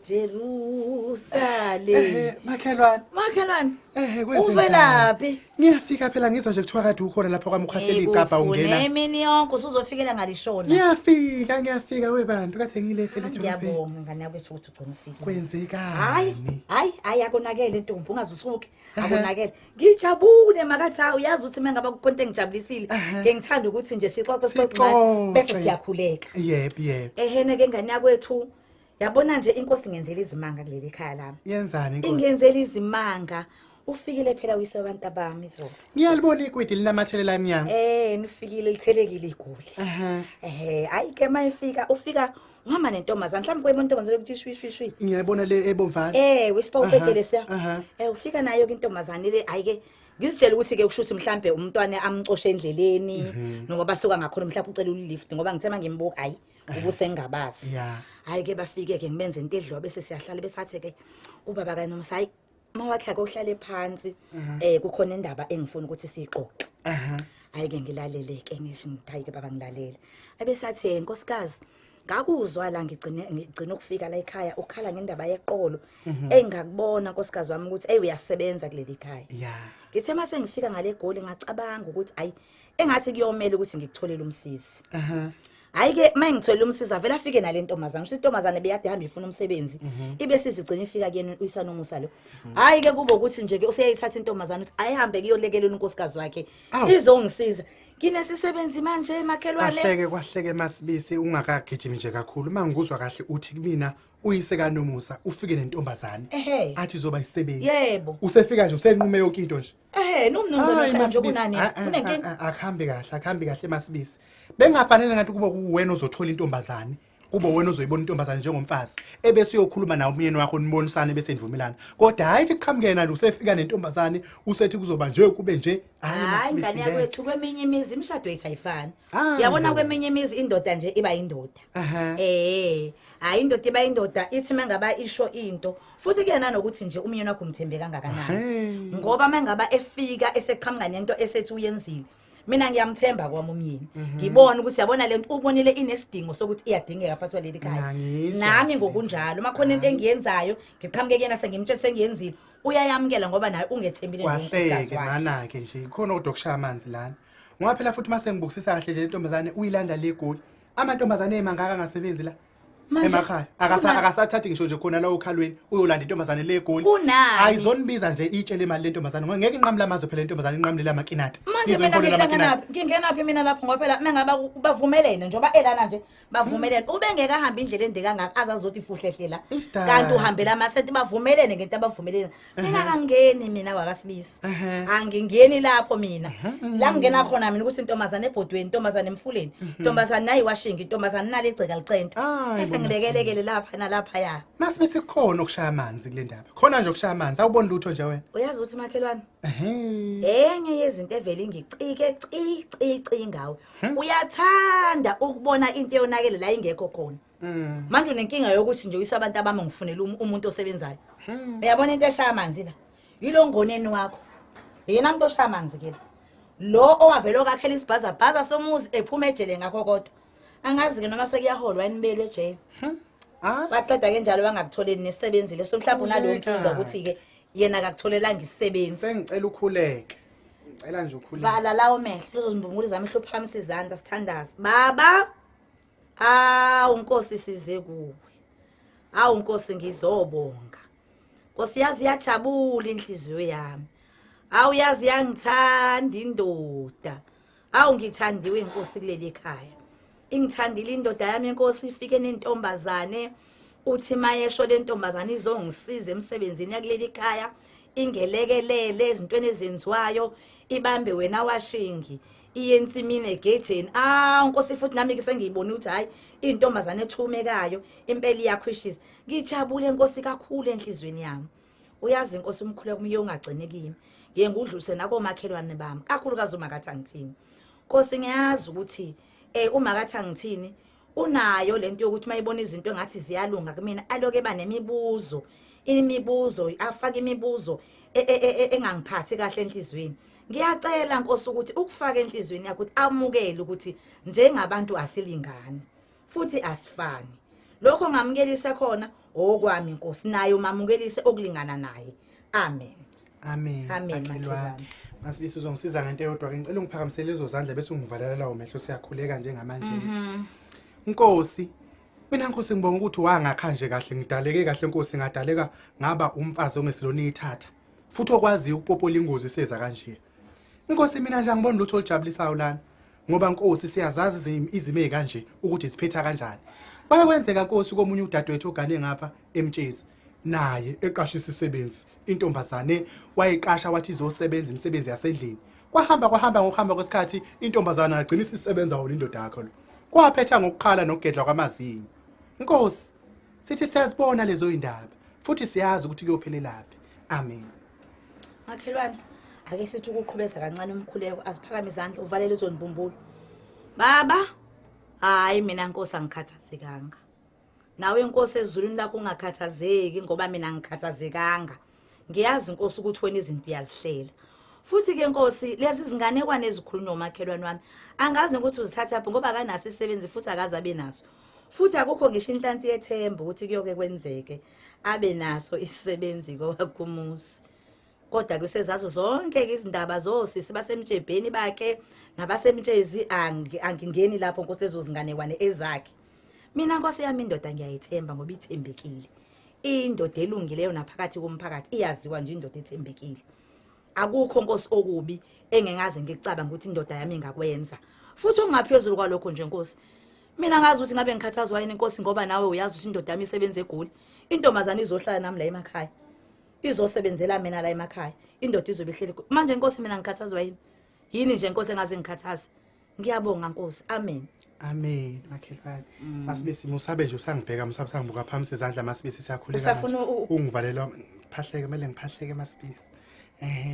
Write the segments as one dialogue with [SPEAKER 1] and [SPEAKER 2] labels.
[SPEAKER 1] Jerusalem.
[SPEAKER 2] Makhelwane.
[SPEAKER 1] Uvelaphi?
[SPEAKER 2] Ngiyafika phela ngizwa nje kuthiwa kade ukhona lapha kwami ukhahleli icapha ungena.
[SPEAKER 1] Emini yonke usuzofikela ngalishona.
[SPEAKER 2] Ngiyafika webantu kade ngileke lethu.
[SPEAKER 1] Ngiyabonga ngane yakwethu ukuthi ugcina ufike.
[SPEAKER 2] Kwenzekani?
[SPEAKER 1] Hayi akonakele intombi ungazusuke. Akonakele. Ngijabule makathi uyazi ukuthi mengaba kukhonto engijabulisile. Ngengithanda ukuthi nje sixoxe bese siyakhuleka.
[SPEAKER 2] Yebo.
[SPEAKER 1] Ehene ke ngane yakwethu. Yabona nje inkosi ingenzela izimanga kuleli ekhaya lami.
[SPEAKER 2] Yenzani inkosi?
[SPEAKER 1] Ingenzela izimanga. Ufikile phela uyise wabantu abami izolo.
[SPEAKER 2] Ngiyalibona ikwidi linamathelela eminyango.
[SPEAKER 1] Nifikile lithelekile igoli. Hayi ke mayifika ufika uhamba nentombazana mhlawumbe kweyona intombazana ukuthi shwi.
[SPEAKER 2] Ngiyabona le ebomvana.
[SPEAKER 1] Wisipawupetele siya. Ufika nayo ke intombazana le hayi ke ngisitshela ukuthi ke kushuthi mhlambe umntwana amcoshe endleleni noma basuka ngakhona mhlawumbe ucela ulift ngoba ngithema ngimbuka hayi ubusengabazi. Hayi ke bafike ke ngibenze into edliwa bese siyahlala besathe ke ubaba kaNomsa hayi mawakhe akohlale phansi kukhona indaba engifuna ukuthi siyixoxe. Hayi ke ngilaleleke ngisho ngithayi ke baba ngilalela. Abesathe inkosikazi ngakuzwa la ngigcina ukufika la ekhaya ukhala ngendaba yeqolo engakubona nkosikazi wami ukuthi uyasebenza kuleli ekhaya. Ngithe mase ngifika ngale goli ngacabanga ukuthi hayi engathi kuyomela ukuthi ngikutholele umsizi. Hayi ke mangitholela umsizi avela afike nale ntombazana usho intombazana beyade hamba ifuna umsebenzi ibe sizigcina ifika kuyena uyisaNomusa lo. Hayi ke kube ukuthi nje ke useyayithatha intombazana ukuthi ayihambe kuyolekelela unkosikazi wakhe izongisiza kinesisebenzi manje emakhelwane.
[SPEAKER 2] Kwahleke MaSbisi ungakagijimi nje kakhulu mangikuzwa kahle uthi kumina uyise kaNomusa ufike nentombazane athi izoba isebenzi.
[SPEAKER 1] Yebo
[SPEAKER 2] usefika nje usenqume yonke into nje.
[SPEAKER 1] Nomnumzane phela nje kunani kunenkinga.
[SPEAKER 2] Akhambi kahle MaSbisi bengafanele ngathi kube kuwena ozothola intombazane kube wena ozoyibona intombazane njengomfazi ebese uyokhuluma nawe umyeni wakho nibonisane bese nivumelana kodwa hayi iqhamukene nalo usefika nentombazane usethi kuzoba nje kube nje
[SPEAKER 1] hayi ngane yakwethu kweminye imizi imishado yethu ayifani. Yabona kweminye imizi indoda nje iba indoda. Hayi indoda iba indoda ithi mangaba isho into futhi kuyena nokuthi nje umyeni wakho umthembe kangakanani ngoba mangaba efika eseqhamuka nento esethi uyenzile mina ngiyamthemba kwami umyeni ngibona ukuthi yabona lento ubonile inesidingo sokuthi iyadingeka phakathi kwaleli khaya nami ngokunjalo makhona into engiyenzayo ngiqhamuke kuyena sengimtshela sengiyenzile uyayamukela ngoba naye ungethembile
[SPEAKER 2] njengonkosikazi wakhe mana ke nje khona kodwa kushaya amanzi lana ngoba phela futhi mase ngibukisisa kahle le ntombazane uyilanda le goli amantombazane emangaka angasebenzi la emakhaya akasathathi ngisho nje khona la ukhalweni uyolanda intombazane le egoli ayizonibiza nje itshele imali le ntombazane ngoba ngeke inqamla amazwe phela intombazane inqamlela amakinati
[SPEAKER 1] manje mina ngingenaphi mina lapho ngoba phela mengaba bavumelene njoba elana nje bavumelene ubengeka ahamba indlela ende kangaka azazothi fuhlehlela kanti uhambela amasenti bavumelene ngento abavumelene mina kangeni mina wakasibisi angingeni lapho mina la ngena khona mina ukuthi intombazane ebhodweni intombazane emfuleni intombazane nayi washinga intombazane nale igceka licento ngilekelekele lapha nalapha ya
[SPEAKER 2] MaSbisi khona ukushaya amanzi kule ndaba khona nje ukushaya amanzi awuboni lutho nje wena
[SPEAKER 1] uyazi ukuthi makhelwane enye yezinto evele ngicike cici ngawe uyathanda ukubona into eyonakele la ingekho khona manje unenkinga yokuthi nje uyisabantu abami ngifunela umuntu osebenzayo uyabona into eshaya amanzi la yilo ngoneni wakho yena umuntu oshaya amanzi ke lo owavela okakhela isibhaza somuzi ephuma ejele ngakho kodwa angazi ke noma sekuyaholwa enibelwe ejele baqeda ke njalo bangakutholeni nesebenzi leso mhlawumbe unalo nkinga ukuthi ke yena akakutholelanga isisebenzi
[SPEAKER 2] sengicela ukhuleke ngicela nje ukhuleke
[SPEAKER 1] vala lawo mehlo uzozimbunguluza amehlo phamisa izandla sithandaza baba unkosi size kuwe unkosi ngizobonga Nkosi yazi yajabula inhliziyo yami yazi yangithanda indoda ngithandiwe inkosi kuleli ekhaya ingithandile indoda yami inkosi ifike nentombazane uthi mayesho lentombazane izongisiza emsebenzini yakuleli ekhaya ingelekelele ezintweni ezenziwayo ibambe wena washingi iyensimini egejeni inkosi futhi nami ke sengiyibona ukuthi hayi intombazane ethumekayo impela iyakhwishisa ngijabule inkosi kakhulu enhlizweni yami uyazi inkosi umkhuleko kumye ungagcine kimi ngiyengudluse nako makhelwane bami kakhulukazi uMakaThangithini Nkosi ngiyazi ukuthi uMakaThangithini unayo lento yokuthi mayibona izinto engathi ziyalunga kumina aloke banemibuzo afaka imibuzo engangiphathi kahle enhlizweni ngiyacela Nkosi ukuthi ukufaka enhlizweni yakho ukuthi amukele ukuthi njengabantu asilingani futhi asifani. Lokho ngamukelisa khona okwami Nkosi naye umamukelise okulingana naye. Amen.
[SPEAKER 2] Amen.
[SPEAKER 1] Amen,
[SPEAKER 2] Makhelwane.
[SPEAKER 1] makhelwane.
[SPEAKER 2] MaSbisi uzongisiza ngento eyodwa ke ngicela ungiphakamisele lezo zandla bese ungivalela lawo mehlo siyakhuleka njengamanje. Nkosi, mina Nkosi ngibonga ukuthi wangakhanje kahle ngidaleke kahle Nkosi ngadaleka ngaba umfazi ongesilona ithatha. Futhi okwazi ukupopola ingozi seza kanje. Nkosi mina nje angiboni lutho olujabulisayo lana. Ngoba Nkosi siyazazi izimo ezikanje ukuthi siphetha kanjani. Bayakwenzeka Nkosi komunye udadewethu ogane ngapha emtshezi. Naye eqasha Isisebenzi intombazane wayiqasha wathi izosebenza imisebenzi yasendlini. Kwahamba ngokuhamba kwesikhathi intombazana yagcina isisebenza wona indoda yakho lo. Kwaphetha ngokukhala nokugedla kwamazinyo. Nkosi, sithi siyazibona lezo indaba futhi siyazi ukuthi kuyophelelaphi. Amen.
[SPEAKER 1] Makhelwane, ake sithi ukuqhubeza kancane umkhuleko asiphakame izandla uvalele uzonibumbulo. Baba, hayi mina Nkosi angikhathazekanga. Nawe Nkosi ezulwini lakho ungakhathazeki ngoba mina ngikhathazekanga. Ngiyazi Nkosi ukuthi wena izinto uyazihlela. Futhi ke Nkosi lezi zinganekwane ezikhulunywa umakhelwane wami angazi ukuthi uzithatha phi ngoba akanaso isisebenzi futhi akaze abe naso. Futhi akukho ngisho inhlansi yethemba ukuthi kuyoke kwenzeke abe naso isisebenzi kumusi. Kodwa kusezazo zonke izindaba zosisi basemtshebheni bakhe nabasemtshezi angingeni lapho Nkosi lezo zinganekwane ezakhe. Mina Nkosi yami indoda ngiyayithemba ngoba ithembekile. Indoda elungileyo naphakathi komphakathi iyaziwa nje indoda ethembekile. Akukho Nkosi okubi engengaze ngicabanga ukuthi indoda yami ingakwenza. Futhi ungaphezulu kwalokho nje Nkosi. Mina ngazi ukuthi ngabe ngikhathazwa yini Nkosi ngoba nawe uyazi ukuthi indoda yami isebenze eGoli. Intombazana izohlala nami la emakhaya. Izosebenzela mina la emakhaya. Indoda izobe ihleli. Manje Nkosi mina ngikhathazwa yini? Yini nje Nkosi engaze ngikhathaze. Ngiyabonga Nkosi. Amen.
[SPEAKER 2] Amen. Makhelwane. MaSbisi musabe nje usangibheka musabusangibuka phambi sezandla MaSbisi siyakhuleka manje. Ungivalela phahleke kumele ngiphahleke MaSbisi.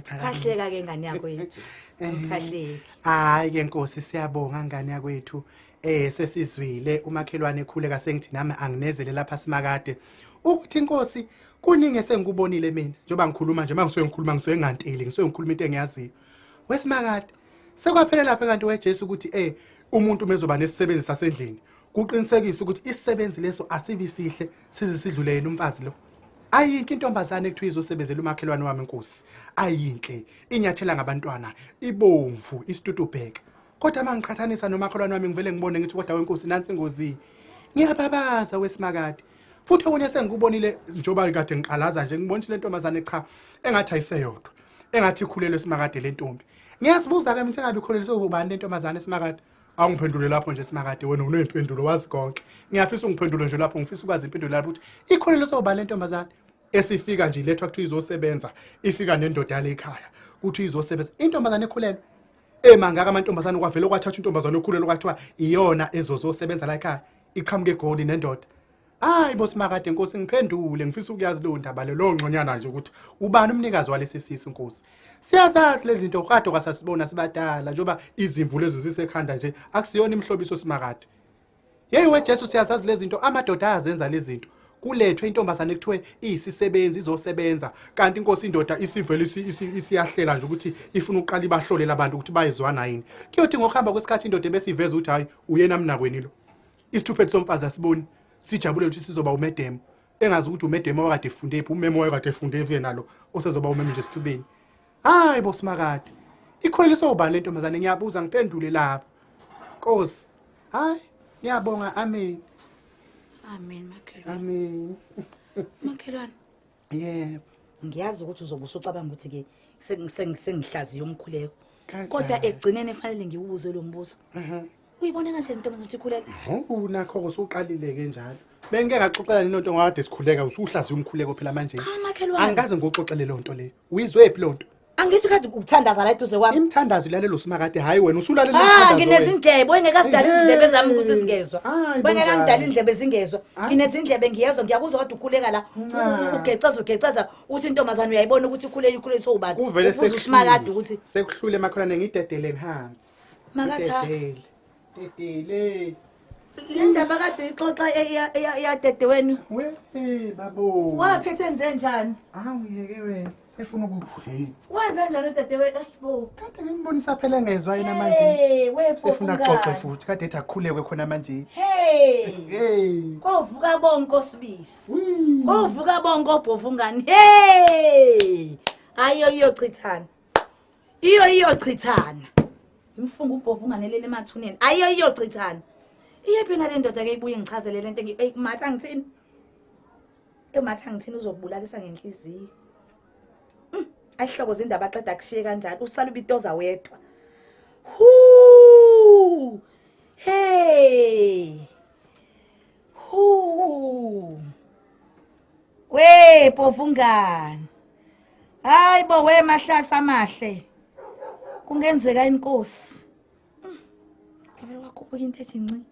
[SPEAKER 1] Phahleka ke ngane yakho yethu. Phahleke.
[SPEAKER 2] Hayi ke Nkosi siyabonga ngane yakwethu. Sesizwile umakhelwane ekhuleka sengithi nami anginezele lapha simakade. Ukuthi Nkosi kuningi esengikubonile mina njengoba ngikhuluma nje mangisuke ngikhuluma ngisuke ngantili ngisuke ngikhuluma into engiyaziyo. Wesimakade sekwaphela lapha kanti weJesu ukuthi umuntu mezoba nesisebenzi sasendlini kuqinisekisa ukuthi isisebenzi leso asibi sihle size sidlule yena umfazi lo. Ayinhle intombazane ekuthiwa izosebenzela umakhelwane wami Nkosi. Ayinhle inyathela ngabantwana ibomvu isitutubheka. Kodwa mangiqhathanisa nomakhelwane wami ngivele ngibone ngithi kodwa weNkosi nansi ingozi. Ngiyababaza wesimakade. Futhi okunye sengikubonile njoba kade ngiqalaza nje ngibona le ntombazane cha engathi ayiseyodwa. Engathi ikhulelwe simakade le ntombi. Ngiyasibuza ke mina engabe ikhulelwe ubani le ntombazane simakade. Awungiphendule lapho nje simakade wena unempendulo wazi konke. Ngiyafisa ungiphendule nje lapho ngifisa ukwazi impendulo lapho ukuthi ikhulelwe sobani le ntombazane esifika nje ilethwa kuthiwa izosebenza ifika nendoda yale ekhaya kuthi izosebenza intombazane ekhulelwe mangaka amantombazane kwavela kwathatha intombazane ekhulelwe kwathiwa iyona ezosebenza la ekhaya iqhamuke eGoli nendoda. Hayi bosi makade Nkosi ngiphendule ngifisa ukuyazi lo ndaba lo ngconyana nje ukuthi ubani umnikazi walesi sisu Nkosi. Siyazazi lezi zinto kade kwasasibona sibadala njoba izimvu lezo zisekhanda nje akusiyona imhlobiso simakade. Yeyi weJesu siyazazi lezi zinto amadoda azenza lezi zinto. Kulethwe intombazane ekuthiwe isisebenzi izosebenza kanti Nkosi indoda isivele isiyahlela nje ukuthi ifuna uqala ibahlolela abantu ukuthi bayizwana yini. Kuyothi ngokuhamba kwesikhathi indoda besiveza ukuthi hayi uyena mnakweni lo. Isithuphethu somfazi asiboni. Sijabule ukuthi sizoba umedemo engazi ukuthi umedemo wakade efunde ephi umemo wakade efunde ephi nalo osezoba umeme nje sithubeni. Hayi bosi makade ikhulele sobani le ntombazane ngiyabuza ngiphendule lapha Nkosi. Hayi ngiyabonga amen.
[SPEAKER 1] Amen makhelwane.
[SPEAKER 2] Amen.
[SPEAKER 1] Makhelwane.
[SPEAKER 2] Yebo.
[SPEAKER 1] Ngiyazi ukuthi uzobe usucabanga ukuthi ke sengihlaziya umkhuleko. Kodwa egcineni efanele ngiwubuze lo mbuzo. Uyibone kanjani intombazane ukuthi ikhulelwe?
[SPEAKER 2] Nakho usuqalile ke njalo. Bengeke ngaxoxela lento ngakade sikhuleka usuhlaziya umkhuleko phela manje.
[SPEAKER 1] Cha makhelwane.
[SPEAKER 2] Angikaze ngoxoxele lo nto le. Uyizwephi lo nto?
[SPEAKER 1] Angithi kade ukuthandaza la eduze kwami.
[SPEAKER 2] Imthandazo ilalelo simakade hayi wena usulalela imthandazo.
[SPEAKER 1] Nginezindlebe wengekasidala izindlebe zami ukuthi zingezwa. Wengekangidala indlebe zingezwa. Nginezindlebe ngiyezwa ngiyakuzwa kade ukhuleka la. Ugeceza uthi intombazane uyayibona ukuthi ikhulele sobani.
[SPEAKER 2] Kuvele
[SPEAKER 1] sekusimakade ukuthi
[SPEAKER 2] sekuhlule makhelwane ngidedele ngihamba.
[SPEAKER 1] Makatha.
[SPEAKER 2] Dedele.
[SPEAKER 1] Le ndaba kade ixoxa yadede wenu.
[SPEAKER 2] Babo.
[SPEAKER 1] Waphethe enze njani?
[SPEAKER 2] Uyeke wena. Sefuna ukuhe.
[SPEAKER 1] Wenza njalo dadewethu ayibo.
[SPEAKER 2] Kade ngimbonisa phela engezwa yena manje.
[SPEAKER 1] Hey,
[SPEAKER 2] Sefuna xoxe futhi kade ethi akhulekwe khona manje.
[SPEAKER 1] Hey. Kovuka bonke osibisi. Kovuka bonke obhovungani. Hey! Ayo iyochithana. Iyochithana. Imfunga ubhovungane lele emathuneni. Ayo iyochithana. Iyephi na le ndoda ke ibuye ngichazele lento MakaThangithini. MakaThangithini uzokubulalisa ngenhliziyo. Ayihloko zindaba aqeda kushiye kanjani usala ubitoza wedwa. Hu! Hey! Hu! We bhovungani. Hayibo we mahlasa amahle. Kungenzeka inkosi. Ave wakhupha into ethi nci.